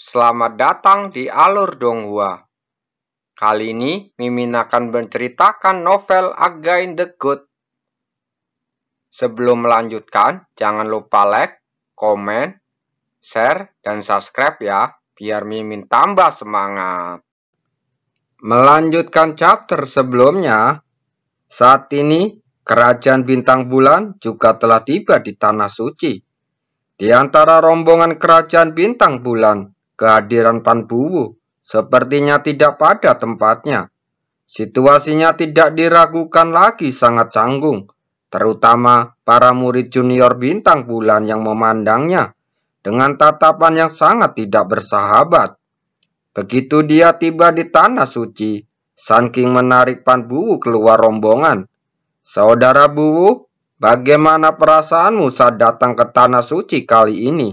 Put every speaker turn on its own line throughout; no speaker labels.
Selamat datang di Alur Donghua. Kali ini Mimin akan menceritakan novel Again the Good. Sebelum melanjutkan, jangan lupa like, komen, share, dan subscribe ya, biar Mimin tambah semangat. Melanjutkan chapter sebelumnya, saat ini Kerajaan Bintang Bulan juga telah tiba di Tanah Suci. Di antara rombongan Kerajaan Bintang Bulan, kehadiran Pan Buwu sepertinya tidak pada tempatnya. Situasinya tidak diragukan lagi sangat canggung, terutama para murid junior Bintang Bulan yang memandangnya dengan tatapan yang sangat tidak bersahabat. Begitu dia tiba di Tanah Suci, Sun King menarik Pan Buwu keluar rombongan. Saudara Buwu, bagaimana perasaanmu saat datang ke Tanah Suci kali ini?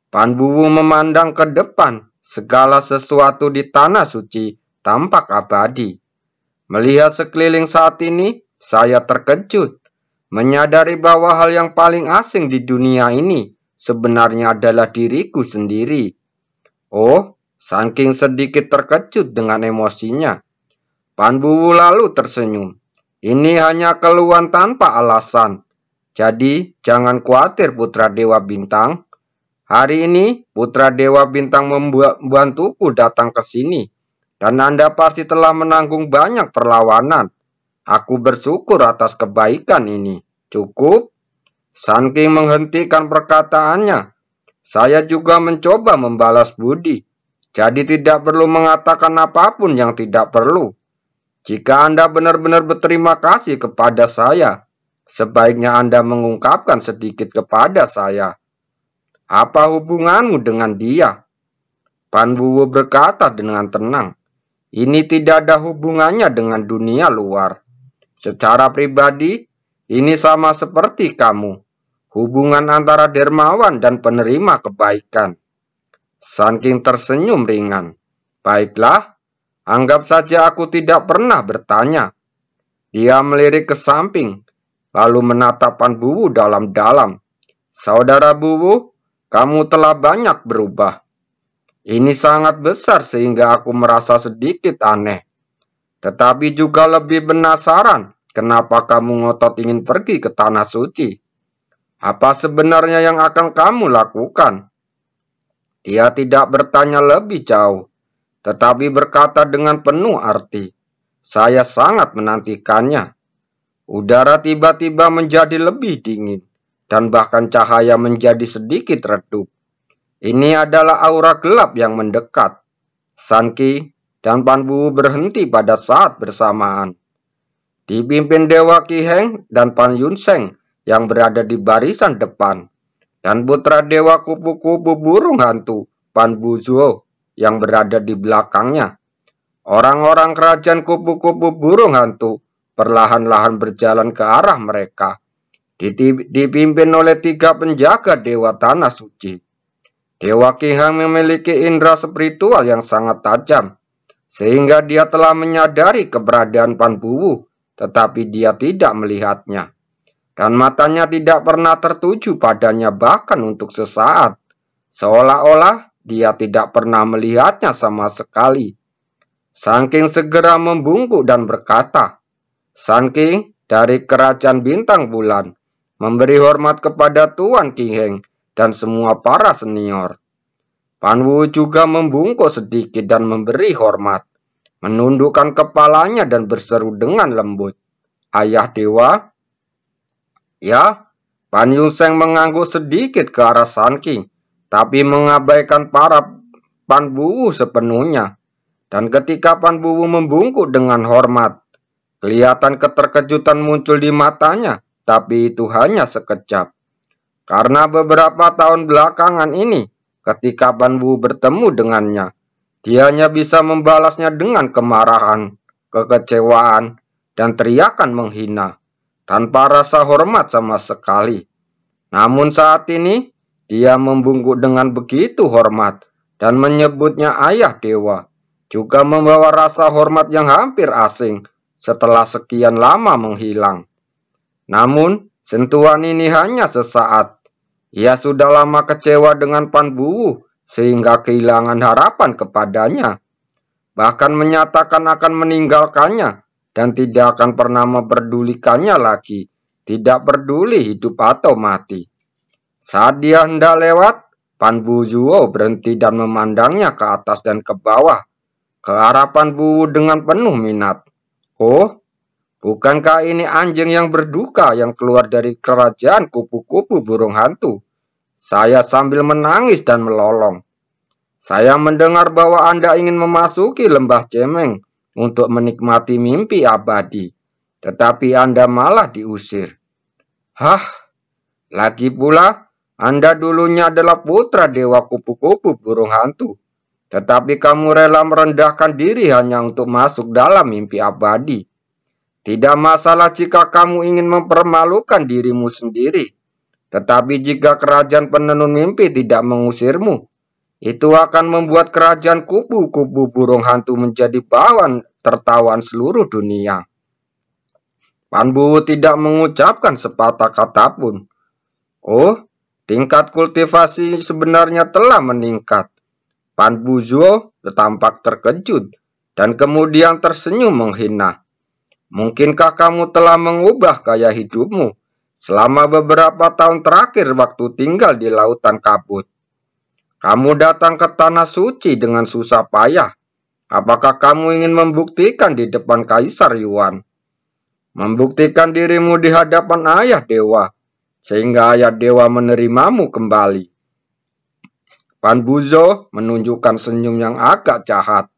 Pan Buwu memandang ke depan, segala sesuatu di Tanah Suci tampak abadi. Melihat sekeliling saat ini, saya terkejut, menyadari bahwa hal yang paling asing di dunia ini sebenarnya adalah diriku sendiri. Oh, Sun King sedikit terkejut dengan emosinya. Pan Buwu lalu tersenyum. Ini hanya keluhan tanpa alasan. Jadi, jangan khawatir Putra Dewa Bintang. Hari ini, Putra Dewa Bintang membantuku datang ke sini. Dan Anda pasti telah menanggung banyak perlawanan. Aku bersyukur atas kebaikan ini. Cukup? Sun King menghentikan perkataannya. Saya juga mencoba membalas budi. Jadi tidak perlu mengatakan apapun yang tidak perlu. Jika Anda benar-benar berterima kasih kepada saya, sebaiknya Anda mengungkapkan sedikit kepada saya. Apa hubunganmu dengan dia? Pan Buwu berkata dengan tenang. Ini tidak ada hubungannya dengan dunia luar. Secara pribadi, ini sama seperti kamu. Hubungan antara dermawan dan penerima kebaikan. Sun King tersenyum ringan. Baiklah, anggap saja aku tidak pernah bertanya. Dia melirik ke samping, lalu menatap Pan Buwu dalam-dalam. Saudara Buwu, kamu telah banyak berubah. Ini sangat besar sehingga aku merasa sedikit aneh. Tetapi juga lebih penasaran, kenapa kamu ngotot ingin pergi ke Tanah Suci? Apa sebenarnya yang akan kamu lakukan? Dia tidak bertanya lebih jauh, tetapi berkata dengan penuh arti. Saya sangat menantikannya. Udara tiba-tiba menjadi lebih dingin, dan bahkan cahaya menjadi sedikit redup. Ini adalah aura gelap yang mendekat. Sun King dan Pan Buwu berhenti pada saat bersamaan. Dipimpin Dewa Ki Heng dan Pan Yunseng yang berada di barisan depan. Dan putra Dewa Kupu-Kupu Burung Hantu, Pan Buzuo, yang berada di belakangnya. Orang-orang kerajaan Kupu-Kupu Burung Hantu perlahan-lahan berjalan ke arah mereka, dipimpin oleh 3 penjaga Dewa Tanah Suci. Dewa Ki Heng memiliki indera spiritual yang sangat tajam, sehingga dia telah menyadari keberadaan Pan Buwu, tetapi dia tidak melihatnya. Dan matanya tidak pernah tertuju padanya bahkan untuk sesaat, seolah-olah dia tidak pernah melihatnya sama sekali. Sun King segera membungkuk dan berkata, Sun King dari Kerajaan Bintang Bulan memberi hormat kepada Tuan Ki Heng dan semua para senior. Pan Buwu juga membungkuk sedikit dan memberi hormat, menundukkan kepalanya dan berseru dengan lembut, Ayah Dewa. Ya, Pan Yunseng mengangguk sedikit ke arah Sun King, tapi mengabaikan para Pan Buwu sepenuhnya. Dan ketika Pan Buwu membungkuk dengan hormat, kelihatan keterkejutan muncul di matanya, tapi itu hanya sekejap. Karena beberapa tahun belakangan ini, ketika Pan Buwu bertemu dengannya, dia hanya bisa membalasnya dengan kemarahan, kekecewaan, dan teriakan menghina, tanpa rasa hormat sama sekali. Namun saat ini, dia membungkuk dengan begitu hormat dan menyebutnya Ayah Dewa, juga membawa rasa hormat yang hampir asing setelah sekian lama menghilang. Namun, sentuhan ini hanya sesaat. Ia sudah lama kecewa dengan Pan Buwu sehingga kehilangan harapan kepadanya, bahkan menyatakan akan meninggalkannya dan tidak akan pernah memperdulikannya lagi, tidak peduli hidup atau mati. Saat dia hendak lewat, Pan Buzuo berhenti dan memandangnya ke atas dan ke bawah, ke arah Pan Buwu dengan penuh minat. Oh, bukankah ini anjing yang berduka yang keluar dari kerajaan kupu-kupu burung hantu? Saya sambil menangis dan melolong. Saya mendengar bahwa Anda ingin memasuki lembah cemeng untuk menikmati mimpi abadi, tetapi Anda malah diusir. Hah, lagi pula, Anda dulunya adalah putra dewa kupu-kupu burung hantu, tetapi kamu rela merendahkan diri hanya untuk masuk dalam mimpi abadi. Tidak masalah jika kamu ingin mempermalukan dirimu sendiri, tetapi jika kerajaan penenun mimpi tidak mengusirmu, itu akan membuat kerajaan kupu-kupu burung hantu menjadi bahan tertawaan seluruh dunia. Pan Buwu tidak mengucapkan sepatah kata pun. Oh, tingkat kultivasi sebenarnya telah meningkat. Pan Buzuo tampak terkejut dan kemudian tersenyum menghina. Mungkinkah kamu telah mengubah gaya hidupmu selama beberapa tahun terakhir waktu tinggal di lautan kabut? Kamu datang ke tanah suci dengan susah payah. Apakah kamu ingin membuktikan di depan Kaisar Yuan? Membuktikan dirimu di hadapan ayah dewa, sehingga ayah dewa menerimamu kembali. Pan Buzo menunjukkan senyum yang agak jahat,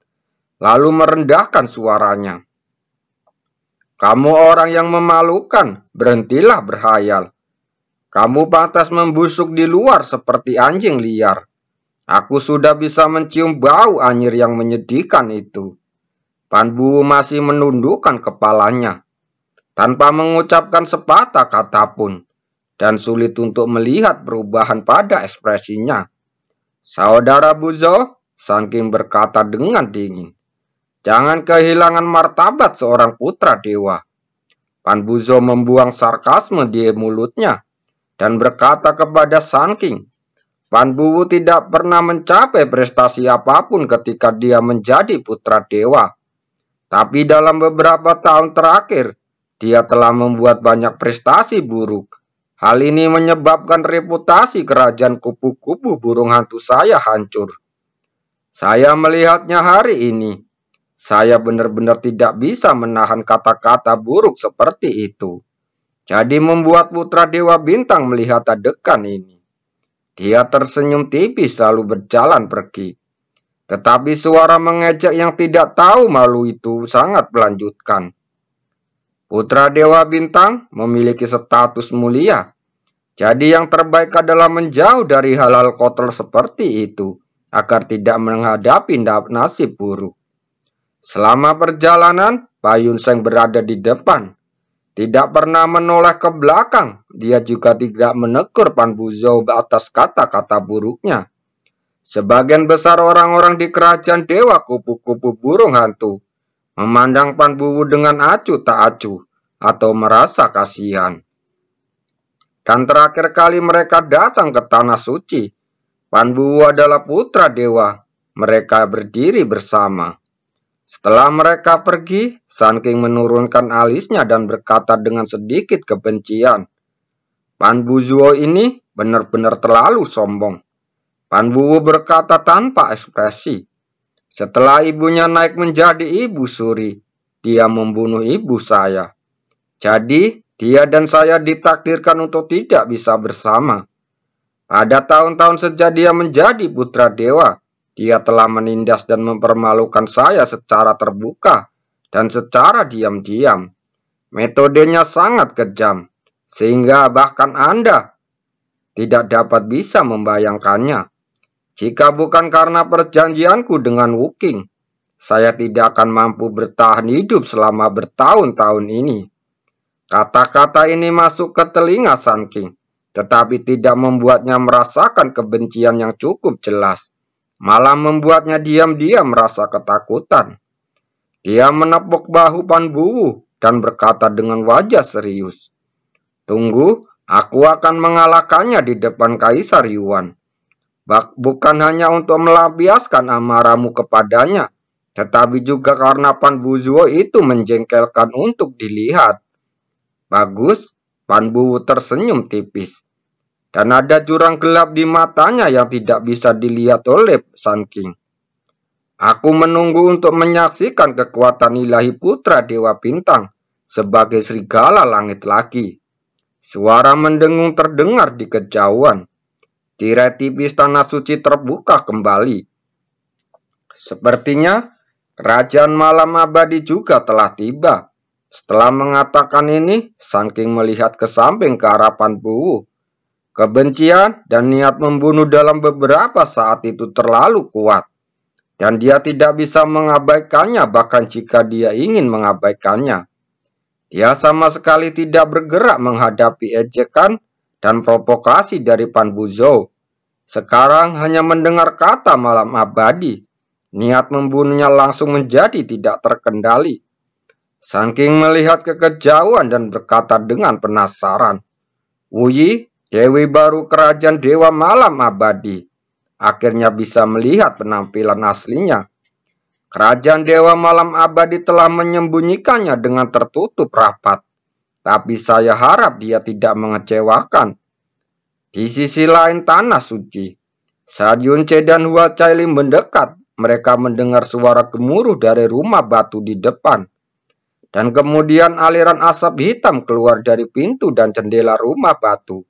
lalu merendahkan suaranya. Kamu orang yang memalukan, berhentilah berhayal. Kamu pantas membusuk di luar seperti anjing liar. Aku sudah bisa mencium bau anyir yang menyedihkan itu. Pan Buwu masih menundukkan kepalanya, tanpa mengucapkan sepatah kata pun, dan sulit untuk melihat perubahan pada ekspresinya. Saudara Buzo, Sun King berkata dengan dingin, jangan kehilangan martabat seorang putra dewa. Pan Buzo membuang sarkasme di mulutnya, dan berkata kepada Sun King, Pan Buwu tidak pernah mencapai prestasi apapun ketika dia menjadi putra dewa. Tapi dalam beberapa tahun terakhir, dia telah membuat banyak prestasi buruk. Hal ini menyebabkan reputasi kerajaan kupu-kupu burung hantu saya hancur. Saya melihatnya hari ini. Saya benar-benar tidak bisa menahan kata-kata buruk seperti itu. Jadi membuat putra dewa bintang melihat adegan ini. Dia tersenyum tipis lalu berjalan pergi. Tetapi suara mengejek yang tidak tahu malu itu sangat melanjutkan. Putra dewa bintang memiliki status mulia. Jadi yang terbaik adalah menjauh dari hal-hal kotor seperti itu, agar tidak menghadapi nasib buruk. Selama perjalanan, Payun Seng berada di depan. Tidak pernah menoleh ke belakang. Dia juga tidak menegur Pan Buzo atas kata-kata buruknya. Sebagian besar orang-orang di kerajaan dewa kupu-kupu burung hantu memandang Pan Buwu dengan acuh tak acuh atau merasa kasihan. Dan terakhir kali mereka datang ke tanah suci, Pan Buwu adalah putra dewa. Mereka berdiri bersama. Setelah mereka pergi, Sun King menurunkan alisnya dan berkata dengan sedikit kebencian, Pan Buzuo ini benar-benar terlalu sombong. Pan Buwu berkata tanpa ekspresi, setelah ibunya naik menjadi ibu suri, dia membunuh ibu saya. Jadi, dia dan saya ditakdirkan untuk tidak bisa bersama. Pada tahun-tahun sejak dia menjadi putra dewa, dia telah menindas dan mempermalukan saya secara terbuka dan secara diam-diam. Metodenya sangat kejam, sehingga bahkan Anda tidak dapat bisa membayangkannya. Jika bukan karena perjanjianku dengan Wu King, saya tidak akan mampu bertahan hidup selama bertahun-tahun ini. Kata-kata ini masuk ke telinga Sun King, tetapi tidak membuatnya merasakan kebencian yang cukup jelas. Malah membuatnya diam-diam merasa ketakutan. Dia menepuk bahu Pan Buwu dan berkata dengan wajah serius, tunggu, aku akan mengalahkannya di depan Kaisar Yuan. bukan hanya untuk melampiaskan amarahmu kepadanya, tetapi juga karena Pan Buzuo itu menjengkelkan untuk dilihat. Bagus, Pan Bu tersenyum tipis. Dan ada jurang gelap di matanya yang tidak bisa dilihat oleh Sun King. Aku menunggu untuk menyaksikan kekuatan ilahi putra Dewa Bintang sebagai serigala langit lagi. Suara mendengung terdengar di kejauhan. Tirai tipis tanah suci terbuka kembali. Sepertinya kerajaan malam abadi juga telah tiba. Setelah mengatakan ini, Sun King melihat ke samping ke arah Pan Bu. Kebencian dan niat membunuh dalam beberapa saat itu terlalu kuat. Dan dia tidak bisa mengabaikannya bahkan jika dia ingin mengabaikannya. Dia sama sekali tidak bergerak menghadapi ejekan dan provokasi dari Pan Buzuo. Sekarang hanya mendengar kata malam abadi. Niat membunuhnya langsung menjadi tidak terkendali. Sun King melihat ke kejauhan dan berkata dengan penasaran. Wuyi, Dewi baru kerajaan Dewa Malam Abadi, akhirnya bisa melihat penampilan aslinya. Kerajaan Dewa Malam Abadi telah menyembunyikannya dengan tertutup rapat. Tapi saya harap dia tidak mengecewakan. Di sisi lain tanah suci, saat Yunce dan Hua Caili mendekat, mereka mendengar suara gemuruh dari rumah batu di depan. Dan kemudian aliran asap hitam keluar dari pintu dan jendela rumah batu,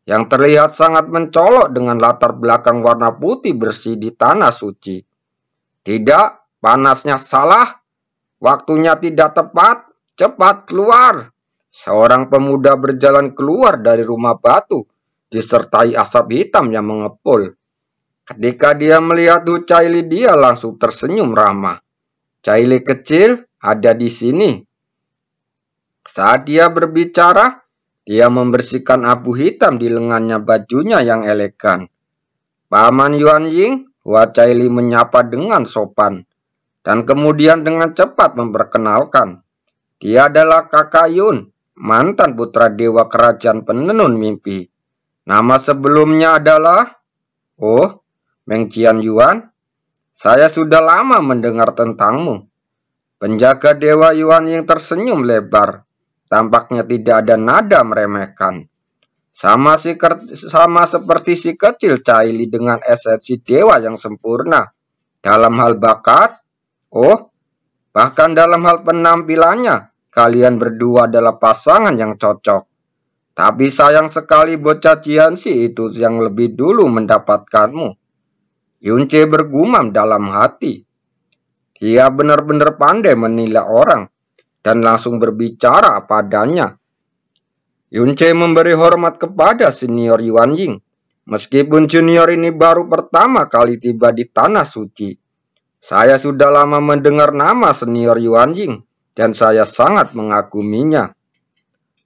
yang terlihat sangat mencolok dengan latar belakang warna putih bersih di tanah suci. Tidak, panasnya salah. Waktunya tidak tepat. Cepat keluar. Seorang pemuda berjalan keluar dari rumah batu, disertai asap hitam yang mengepul. Ketika dia melihat Hu Caili, dia langsung tersenyum ramah. Caili kecil, ada di sini. Saat dia berbicara, dia membersihkan abu hitam di lengannya bajunya yang elegan. Paman Yuan Ying, Hua Caili menyapa dengan sopan, dan kemudian dengan cepat memperkenalkan. Dia adalah Kakak Yun, mantan putra dewa kerajaan penenun mimpi. Nama sebelumnya adalah... Oh, Meng Qian Yuan. Saya sudah lama mendengar tentangmu. Penjaga dewa Yuan Ying tersenyum lebar. Tampaknya tidak ada nada meremehkan. Sama seperti si kecil Caili dengan esensi dewa yang sempurna. Dalam hal bakat, bahkan dalam hal penampilannya, kalian berdua adalah pasangan yang cocok. Tapi sayang sekali bocah Jianxi itu yang lebih dulu mendapatkanmu. Yunce bergumam dalam hati. Dia benar-benar pandai menilai orang dan langsung berbicara padanya. Yunce memberi hormat kepada senior Yuan Ying, meskipun junior ini baru pertama kali tiba di tanah suci. Saya sudah lama mendengar nama senior Yuan Ying, dan saya sangat mengaguminya.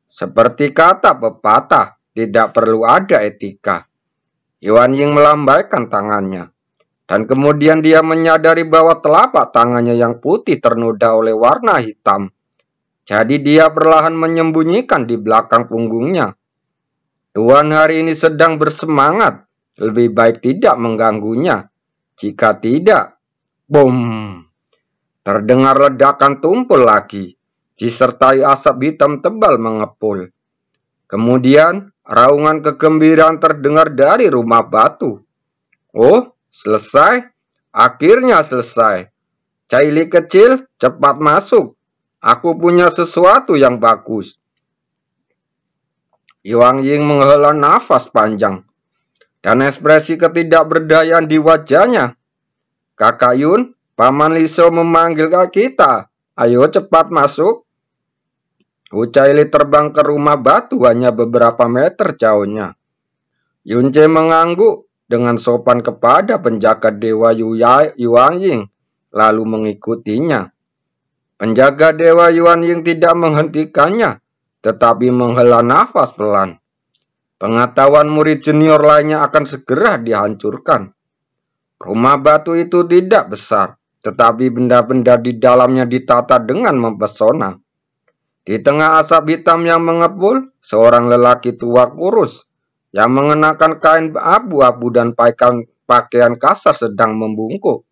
Seperti kata pepatah, tidak perlu ada etika. Yuan Ying melambaikan tangannya, dan kemudian dia menyadari bahwa telapak tangannya yang putih ternoda oleh warna hitam. Jadi dia perlahan menyembunyikan di belakang punggungnya. Tuan hari ini sedang bersemangat. Lebih baik tidak mengganggunya. Jika tidak, boom! Terdengar ledakan tumpul lagi, disertai asap hitam tebal mengepul. Kemudian, raungan kegembiraan terdengar dari rumah batu. Oh, selesai? Akhirnya selesai. Caili kecil, cepat masuk. Aku punya sesuatu yang bagus. Yuan Ying menghela nafas panjang, dan ekspresi ketidakberdayaan di wajahnya. Kakak Yun, Paman Liso memanggil kita. Ayo cepat masuk. Hu Caili terbang ke rumah batu hanya beberapa meter jauhnya. Yunce mengangguk dengan sopan kepada penjaga dewa Yuan Ying, lalu mengikutinya. Penjaga dewa Yuan Ying tidak menghentikannya, tetapi menghela nafas pelan. Pengetahuan murid junior lainnya akan segera dihancurkan. Rumah batu itu tidak besar, tetapi benda-benda di dalamnya ditata dengan mempesona. Di tengah asap hitam yang mengepul, seorang lelaki tua kurus, yang mengenakan kain abu-abu dan pakaian kasar sedang membungkuk.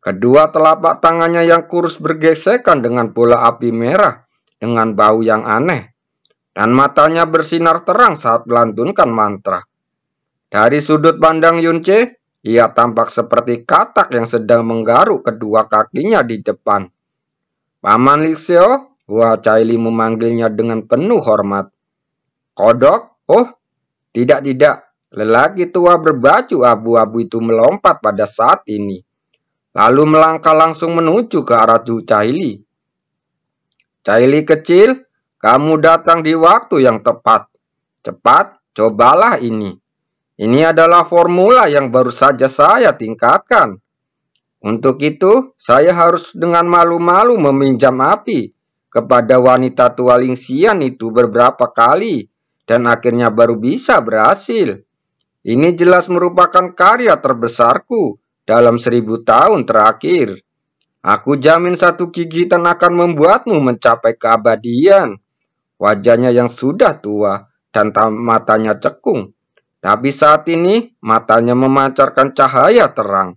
Kedua telapak tangannya yang kurus bergesekan dengan bola api merah dengan bau yang aneh, dan matanya bersinar terang saat melantunkan mantra. Dari sudut pandang Yunce, ia tampak seperti katak yang sedang menggaruk kedua kakinya di depan. Paman Lixio, Hua Caili memanggilnya dengan penuh hormat. Kodok? Oh, tidak. Lelaki tua berbaju abu-abu itu melompat pada saat ini, lalu melangkah langsung menuju ke arah Hua Caili. Caili kecil, kamu datang di waktu yang tepat. Cepat, cobalah ini. Ini adalah formula yang baru saja saya tingkatkan. Untuk itu, saya harus dengan malu-malu meminjam api kepada wanita tua Lingxian itu beberapa kali, dan akhirnya baru bisa berhasil. Ini jelas merupakan karya terbesarku dalam 1000 tahun terakhir. Aku jamin satu gigitan akan membuatmu mencapai keabadian. Wajahnya yang sudah tua dan matanya cekung, tapi saat ini matanya memancarkan cahaya terang,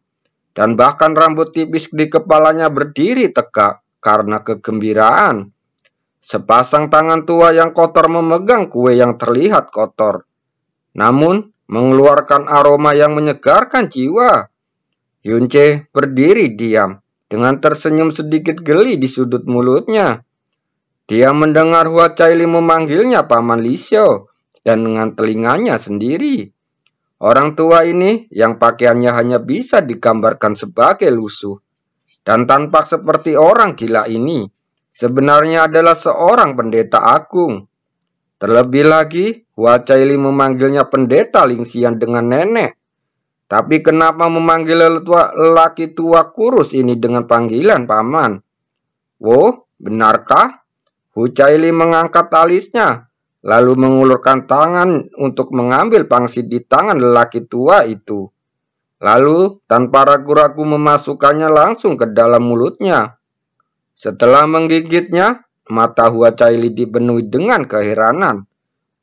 dan bahkan rambut tipis di kepalanya berdiri tegak karena kegembiraan. Sepasang tangan tua yang kotor memegang kue yang terlihat kotor, namun mengeluarkan aroma yang menyegarkan jiwa. Yunce berdiri diam, dengan tersenyum sedikit geli di sudut mulutnya. Dia mendengar Hua Caili memanggilnya Paman Lixio, dan dengan telinganya sendiri. Orang tua ini yang pakaiannya hanya bisa digambarkan sebagai lusuh dan tampak seperti orang gila ini sebenarnya adalah seorang pendeta agung. Terlebih lagi, Hua Caili memanggilnya pendeta Lingxian dengan nenek. Tapi kenapa memanggil lelaki tua kurus ini dengan panggilan paman? Oh, benarkah? Hua Caili mengangkat alisnya, lalu mengulurkan tangan untuk mengambil pangsit di tangan lelaki tua itu. Lalu, tanpa ragu-ragu memasukkannya langsung ke dalam mulutnya. Setelah menggigitnya, mata Hua Caili dipenuhi dengan keheranan.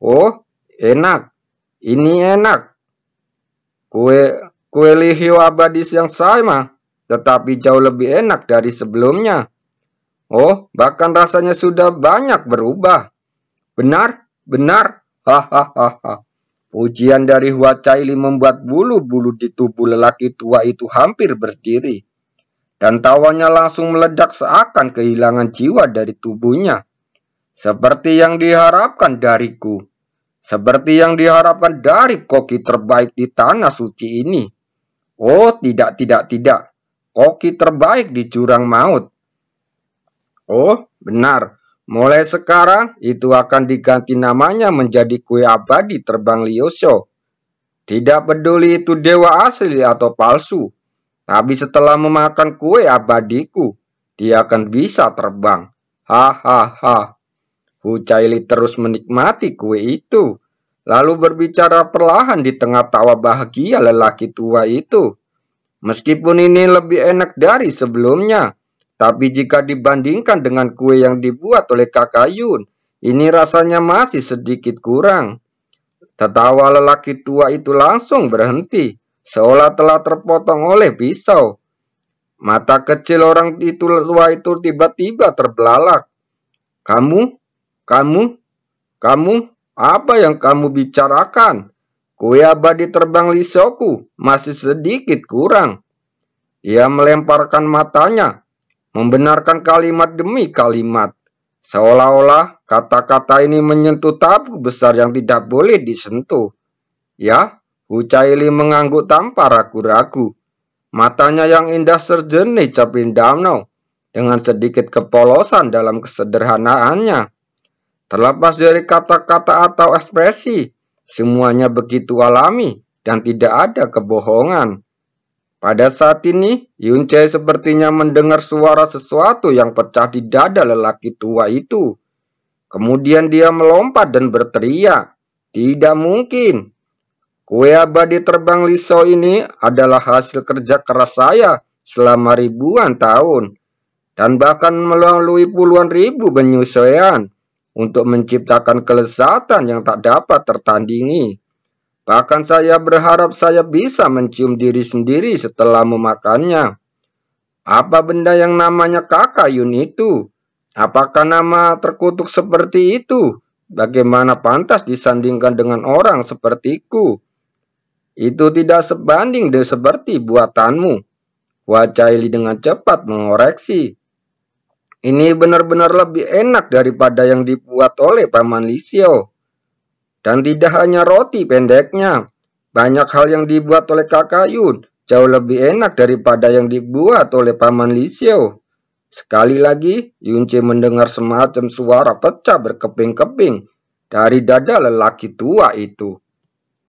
Oh, enak. Ini enak. Kue lihio abadis yang sama, tetapi jauh lebih enak dari sebelumnya. Oh, bahkan rasanya sudah banyak berubah. Benar. Hahaha. Pujian dari Hua Caili membuat bulu-bulu di tubuh lelaki tua itu hampir berdiri, dan tawanya langsung meledak seakan kehilangan jiwa dari tubuhnya. Seperti yang diharapkan dariku. Seperti yang diharapkan dari koki terbaik di tanah suci ini. Oh, tidak. Koki terbaik di jurang maut. Oh, benar. Mulai sekarang, itu akan diganti namanya menjadi kue abadi terbang Liosho. Tidak peduli itu dewa asli atau palsu, tapi setelah memakan kue abadiku, dia akan bisa terbang. Hahaha. Hua Caili terus menikmati kue itu, lalu berbicara perlahan di tengah tawa bahagia lelaki tua itu. Meskipun ini lebih enak dari sebelumnya, tapi jika dibandingkan dengan kue yang dibuat oleh kakak Yun, ini rasanya masih sedikit kurang. Tertawa lelaki tua itu langsung berhenti, seolah telah terpotong oleh pisau. Mata kecil orang tua itu tiba-tiba terbelalak. Kamu, apa yang kamu bicarakan? Kue abadi terbang Lisoku masih sedikit kurang. Ia melemparkan matanya, membenarkan kalimat demi kalimat, seolah-olah kata-kata ini menyentuh tabu besar yang tidak boleh disentuh. Ya, Hua Caili mengangguk tanpa ragu-ragu. Matanya yang indah serjernih cermin danau, dengan sedikit kepolosan dalam kesederhanaannya. Terlepas dari kata-kata atau ekspresi, semuanya begitu alami dan tidak ada kebohongan. Pada saat ini, Yunce sepertinya mendengar suara sesuatu yang pecah di dada lelaki tua itu. Kemudian dia melompat dan berteriak, "Tidak mungkin! Kue abadi terbang Liso ini adalah hasil kerja keras saya selama ribuan tahun, dan bahkan melalui puluhan ribu penyesuaian untuk menciptakan kelezatan yang tak dapat tertandingi. Bahkan saya berharap saya bisa mencium diri sendiri setelah memakannya. Apa benda yang namanya kakayun itu? Apakah nama terkutuk seperti itu? Bagaimana pantas disandingkan dengan orang sepertiku? Itu tidak sebanding seperti buatanmu. Wajah Eli dengan cepat mengoreksi. Ini benar-benar lebih enak daripada yang dibuat oleh Paman Lisio. Dan tidak hanya roti pendeknya. Banyak hal yang dibuat oleh Kakayun jauh lebih enak daripada yang dibuat oleh Paman Lisio. Sekali lagi, Yunce mendengar semacam suara pecah berkeping-keping dari dada lelaki tua itu.